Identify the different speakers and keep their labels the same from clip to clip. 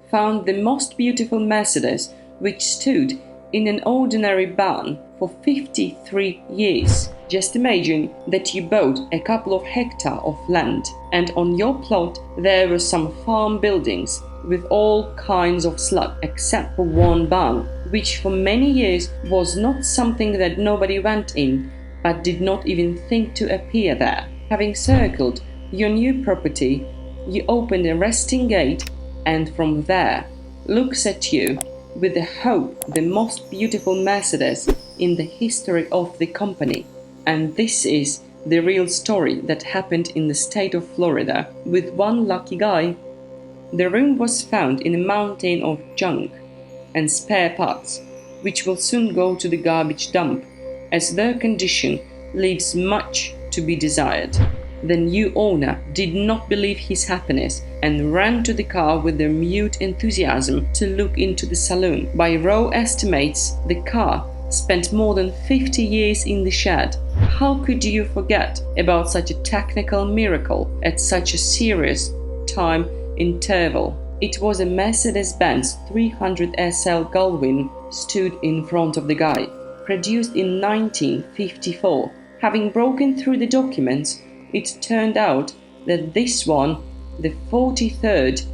Speaker 1: found the most beautiful Mercedes, which stood in an ordinary barn for 53 years. Just imagine that you bought a couple of hectares of land, and on your plot there were some farm buildings with all kinds of slag, except for one barn, which for many years was not something that nobody went in, but did not even think to appear there. Having circled your new property, you opened a resting gate, and from there looks at you with the hope the most beautiful Mercedes in the history of the company. And this is the real story that happened in the state of Florida with one lucky guy. The room was found in a mountain of junk and spare parts, which will soon go to the garbage dump, as their condition leaves much to be desired. The new owner did not believe his happiness and ran to the car with their mute enthusiasm to look into the salon. By raw estimates, the car spent more than 50 years in the shed. How could you forget about such a technical miracle at such a serious time interval? It was a Mercedes Benz 300 SL Gullwing stood in front of the guy, produced in 1954. Having broken through the documents, it turned out that this one, the 43rd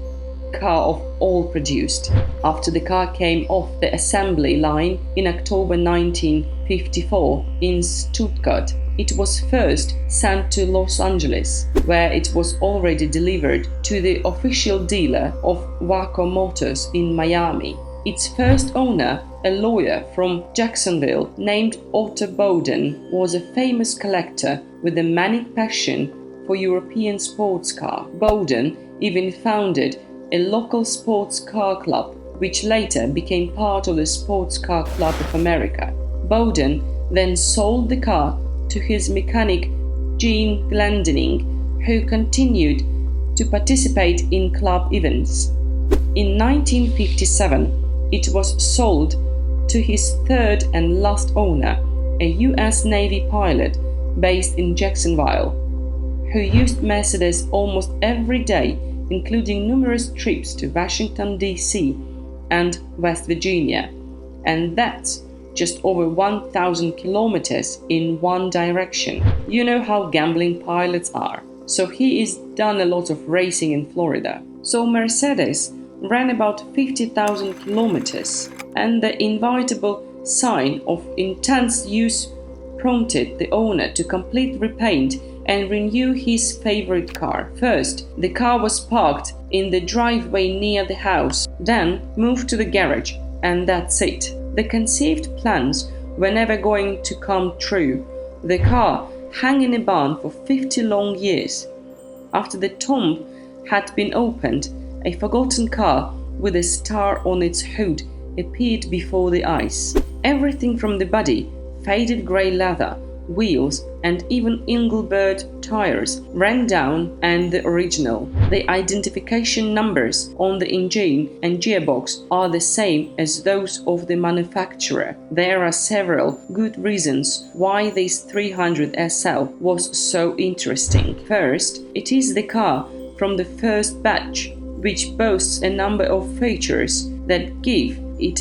Speaker 1: car of all produced. After the car came off the assembly line in October 1954 in Stuttgart, it was first sent to Los Angeles, where it was already delivered to the official dealer of Waco Motors in Miami. Its first owner, a lawyer from Jacksonville named Otto Bowden, was a famous collector with a manic passion for European sports car. Bowden even founded a local sports car club, which later became part of the Sports Car Club of America. Bowden then sold the car to his mechanic Gene Glendening, who continued to participate in club events. In 1957, it was sold to his third and last owner, a US Navy pilot based in Jacksonville, who used Mercedes almost every day, including numerous trips to Washington, D.C. and West Virginia. And that's just over 1,000 kilometers in one direction. You know how gambling pilots are. So he is done a lot of racing in Florida. So Mercedes ran about 50,000 kilometers, and the inevitable sign of intense use prompted the owner to complete repaint and renew his favorite car. First, the car was parked in the driveway near the house, then moved to the garage, and that's it. The conceived plans were never going to come true. The car hung in a barn for 50 long years. After the tomb had been opened, a forgotten car with a star on its hood appeared before the eyes. Everything from the body, faded grey leather, wheels, and even Engelbert tires ran down, and the original. The identification numbers on the engine and gearbox are the same as those of the manufacturer. There are several good reasons why this 300 SL was so interesting. First, it is the car from the first batch, which boasts a number of features that give it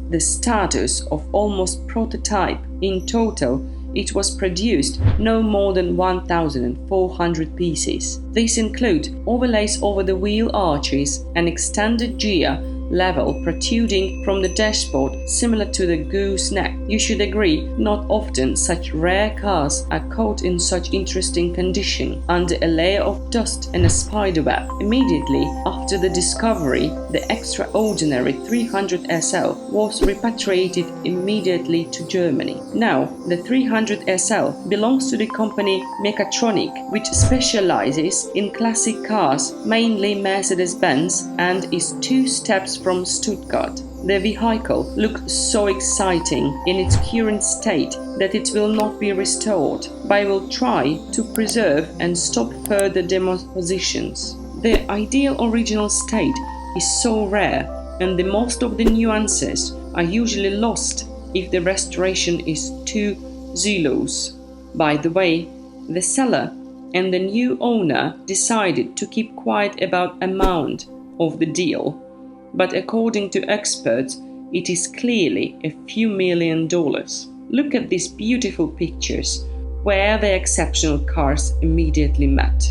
Speaker 1: the status of almost prototype. In total, it was produced no more than 1,400 pieces. These include overlays over the wheel arches, an extended gear level protruding from the dashboard similar to the gooseneck. You should agree, not often such rare cars are caught in such interesting condition under a layer of dust and a spiderweb. Immediately after the discovery, the extraordinary 300 SL was repatriated immediately to Germany. Now, the 300 SL belongs to the company Mechatronic, which specializes in classic cars, mainly Mercedes Benz, and is 2 steps from Stuttgart. The vehicle looks so exciting in its current state that it will not be restored, but will try to preserve and stop further depositions. The ideal original state is so rare, and the most of the nuances are usually lost if the restoration is too zealous. By the way, the seller and the new owner decided to keep quiet about amount of the deal, but according to experts, it is clearly a few $1,000,000. Look at these beautiful pictures, where the exceptional cars immediately met.